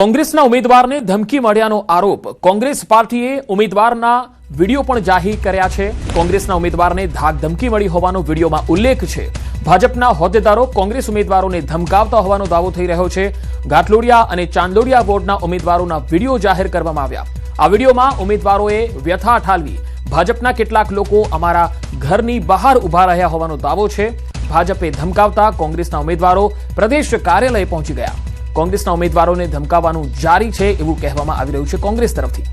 કોંગ્રેસના ઉમેદવારને ધમકી મળ્યાનો આરોપ કોંગ્રેસ પાર્ટીએ ઉમેદવારના વિડીયો પણ જાહેર કર્યા છે। કોંગ્રેસના ઉમેદવારને ધાક ધમકી મળી હોવાનો વિડીયોમાં ઉલ્લેખ છે। ભાજપના હોદ્દેદારો કોંગ્રેસ ઉમેદવારોને ધમકાવતા હોવાનો દાવો થઈ રહ્યો છે। ઘાટલોડિયા અને ચાંદોડિયા વોર્ડના ઉમેદવારોના વિડીયો જાહેર કરવામાં આવ્યા। આ વિડીયોમાં ઉમેદવારોએ વ્યથા ઠાલવી ભાજપના કેટલાક લોકો અમારા ઘરની બહાર ઊભા રહ્યા હોવાનો દાવો છે। ભાજપે ધમકાવતા કોંગ્રેસના ઉમેદવારો પ્રદેશ કાર્યાલય પહોંચી ગયા। કોંગ્રેસના ઉમેદવારોને ધમકાવવાનું જારી છે એવું કહેવામાં આવી રહ્યું છે કોંગ્રેસ તરફથી।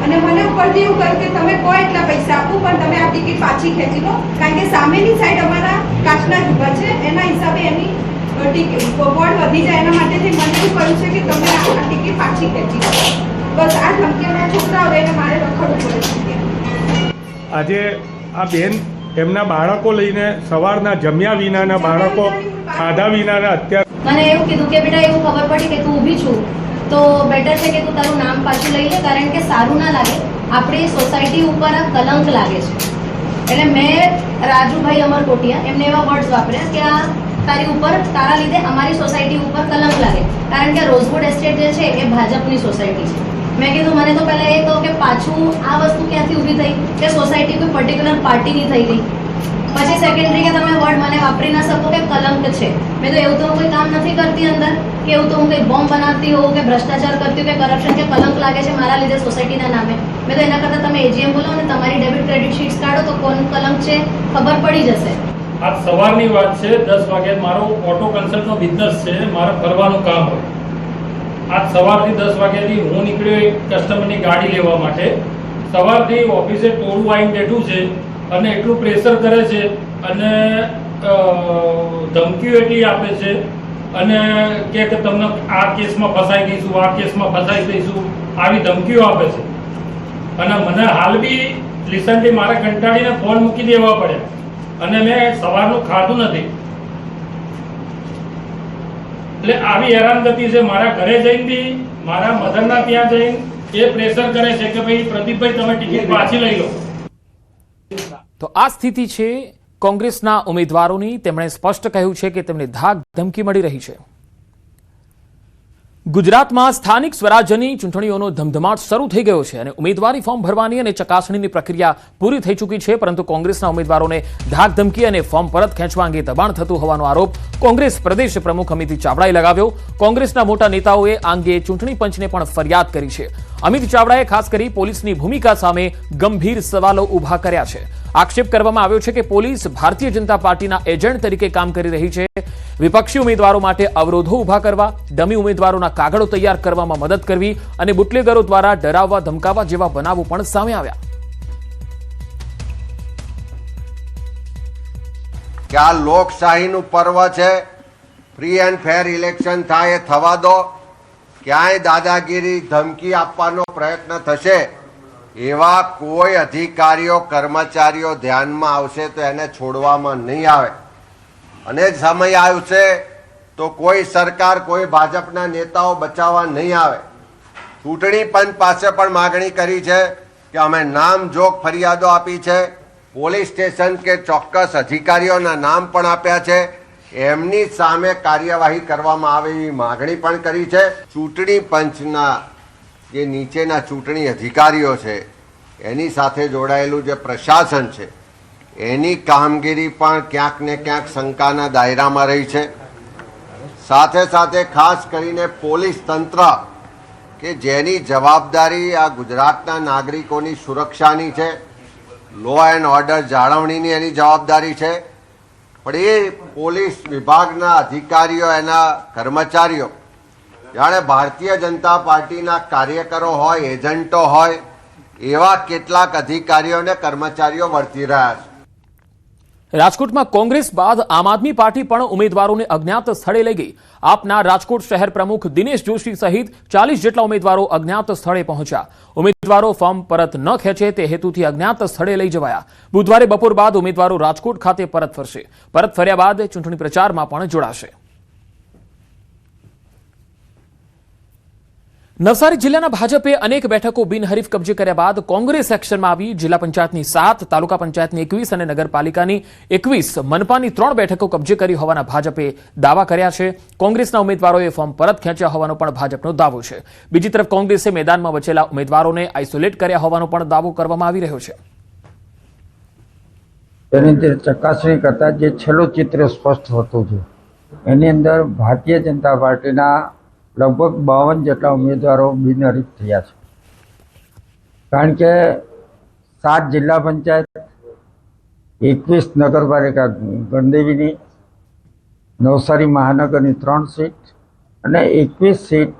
અને મને ઉપરથી એવું કહ્યું કે તમે કોઈ એટલા પૈસા આપો પણ તમે આ ટિકિટ પાછી ખેંચી લો, કારણ કે સામેની સાઈડ અમારા કાચના ઊભા છે, એના હિસાબે એની ટિકિટ બોર્ડ વધી જાય એના માટેથી મને એવું કહ્યું છે કે તમે આ ટિકિટ પાછી ખેંચી લો। બસ આ ધમકીઓના છોકરાઓ લઈને મારે રખડવું પડે છે। આજે આ બેન એમના બાળકો લઈને સવારના જમ્યા વિનાના બાળકો ખાધા વિનાના અત્યારે મને એવું કીધું કે બેટા એવું ખબર પડી કે તું ઊભી છું तो बेटर है कि तू तारू नाम पाछू लई ले, कारण के सारू ना लागे, आपणी सोसायटी ऊपर आ कलंक लागे छे। એટલે મેં રાજુભાઈ અમરકોટિયા એમને એવા વર્ડ્સ વાપર્યા કે આ તારી ઉપર તારા લીધે અમારી સોસાયટી ઉપર કલંક લાગે, કારણ કે રોઝવુડ એસ્ટેટ જે છે એ ભાજપની સોસાયટી છે। મેં કીધું મને તો પહેલા એ કહો કે પાછું આ વસ્તુ ક્યાંથી ઊભી થઈ કે સોસાયટી કોઈ પર્ટિક્યુલર પાર્ટીની થઈ ગઈ। પછી સેકન્ડરી કે તમે વર્ડ મને વાપરી ના શકો કે કલંક છે। મેં તો એવું તો કોઈ કામ નથી કરતી અંદર કે એવું તો હું કંઈ બોમ્બ બનાવતી હોઉં કે ભ્રષ્ટાચાર કરતી હોઉં કે કરપ્શન કે કલંક લાગે છે મારા લીધે સોસાયટીના નામે। મેં તો એના કરતાં તમે એજીએમ બોલો અને તમારી ડેબિટ ક્રેડિટ શીટ્સ કાઢો તો કોનું કલંક છે ખબર પડી જશે। આજ સવારની વાત છે, 10 વાગે મારો ઓટો કન્સલ્ટનો બિઝનેસ છે, મારે ફરવાનું કામ હોય। આજ સવારથી 10 વાગ્યાથી હું નીકળ્યો એક કસ્ટમરની ગાડી લેવા માટે। સવારથી ઓફિસે ટોળું આવીને બેઠું છે અને એટલું પ્રેશર કરે છે અને ધમકીઓ એટલી આપે છે અને કે તમને આ કેસમાં ફસાઈ દઈશું, આ કેસમાં ફસાઈ દઈશું, આવી ધમકીઓ આપે છે। અને મને હાલ બી રિસન્ટલી મારે કંટાળીને ફોન મૂકી દેવા પડ્યા અને મેં સવારનું ખાધું નથી। એટલે આવી હેરાનગતિ છે। મારા ઘરે જઈને બી મારા મધરના ત્યાં જઈને એ પ્રેશર કરે છે કે ભાઈ પ્રદીપભાઈ તમે ટિકિટ પાછી લઈ લો। તો આ સ્થિતિ છે કોંગ્રેસના ઉમેદવારોની। તેમણે સ્પષ્ટ કહ્યું છે કે તેમને ધાક ધમકી મળી રહી છે। ગુજરાતમાં સ્થાનિક સ્વરાજ્યની ચૂંટણીઓનો ધમધમાટ શરૂ થઈ ગયો છે અને ઉમેદવારી ફોર્મ ભરવાની અને ચકાસણીની પ્રક્રિયા પૂરી થઈ ચૂકી છે, પરંતુ કોંગ્રેસના ઉમેદવારોને ધાક ધમકી અને ફોર્મ પરત ખેંચવા અંગે દબાણ થતું હોવાનો આરોપ કોંગ્રેસ પ્રદેશ પ્રમુખ અમિત ચાવડાએ લગાવ્યો। કોંગ્રેસના મોટા નેતાઓએ આ અંગે ચૂંટણી પંચને પણ ફરિયાદ કરી છે। અમિત ચાવડાએ ખાસ કરી પોલીસની ભૂમિકા સામે ગંભીર સવાલો ઊભા કર્યા છે। આક્ષેપ કરવામાં આવ્યો છે કે પોલીસ ભારતીય જનતા પાર્ટીના એજન્ટ તરીકે કામ કરી રહી છે। વિપક્ષી ઉમેદવારો માટે અવરોધો ઊભા કરવા, ડમી ઉમેદવારોના કાગળો તૈયાર કરવામાં મદદ કરવી અને બુટલેગરો દ્વારા ડરાવવા ધમકાવવા જેવા બનાવો પણ સામે આવ્યા। કે આ લોકશાહીનું પર્વ છે, ફ્રી એન્ડ ફેર ઇલેક્શન થાય એ થવા દો। ક્યાંય દાદાગીરી ધમકી આપવાનો પ્રયત્ન થશે એવા કોઈ અધિકારીઓ કર્મચારીઓ ધ્યાનમાં આવશે તો એને છોડવામાં નહીં આવે। અને સમય આવશે તો કોઈ સરકાર કોઈ ભાજપના નેતાઓ બચાવવા નહીં આવે। ચૂંટણી પંચ પાસે પણ માગણી કરી છે કે અમે નામજોગ ફરિયાદો આપી છે, પોલીસ સ્ટેશન કે ચોક્કસ અધિકારીઓના નામ પણ આપ્યા છે, એમની સામે કાર્યવાહી કરવામાં આવે એવી માગણી પણ કરી છે। ચૂંટણી પંચના જે નીચેના ચૂંટણી અધિકારીઓ છે એની સાથે જોડાયેલું જે પ્રશાસન છે એની કામગીરી પણ ક્યાંક ને ક્યાંક શંકાના દાયરામાં રહી છે। સાથે સાથે ખાસ કરીને પોલીસ તંત્ર કે જેની જવાબદારી આ ગુજરાતના નાગરિકોની સુરક્ષાની છે, લો એન્ડ ઓર્ડર જાળવણીની એની જવાબદારી છે, પણ એ પોલીસ વિભાગના અધિકારીઓ એના કર્મચારીઓ જાણે ભારતીય जनता પાર્ટીના કાર્યકરો હોય, એજન્ટો હોય એવા કેટલાક અધિકારીઓ અને કર્મચારીઓ વર્તી રહ્યા છે। રાજકોટમાં કોંગ્રેસ બાદ આમ આદમી પાર્ટી પણ ઉમેદવારોને અજ્ઞાત સ્થળે લઈ ગઈ. આપના રાજકોટ શહેર પ્રમુખ દિનેશ જોશી સહિત 40 જેટલા ઉમેદવારો અજ્ઞાત સ્થળે પહોંચ્યા. ઉમેદવારો ફોર્મ પરત ન ખેંચે તે હેતુથી અજ્ઞાત સ્થળે લઈ જવાયા. બુધવારે બપોર બાદ ઉમેદવારો રાજકોટ ખાતે પરત ફરશે. પરત ફર્યા બાદ ચૂંટણી પ્રચારમાં પણ જોડાશે. નવસારી જિલ્લાના ભાજપે અનેક બેઠકો બિનહરીફ કબજે કર્યા બાદ કોંગ્રેસ એક્શનમાં આવી. જિલ્લા પંચાયતની 7, તાલુકા પંચાયતની 21 અને નગરપાલિકાની 21, મનપાની 3 બેઠકો કબજે કરી હોવાના ભાજપે દાવા કર્યા છે. કોંગ્રેસના ઉમેદવારોએ ફોર્મ પરત ખેંચ્યા હોવાનો પણ ભાજપનો દાવો છે. બીજી તરફ કોંગ્રેસે મેદાનમાં બચેલા ઉમેદવારોને આઇસોલેટ કર્યા હોવાનો પણ દાવો કરવામાં આવી રહ્યો છે. તેની અંદર ચકાસણી કરતા જે છેલ્લું ચિત્ર સ્પષ્ટ થતું છે એની અંદર ભારતીય જનતા પાર્ટીના લગભગ 52 જેટલા ઉમેદવારો બિનહરીફ થયા છે. કારણ કે 7 જિલ્લા પંચાયત, 21 નગરપાલિકા ગણદેવીની, નવસારી મહાનગરની 3 સીટ અને 21 સીટ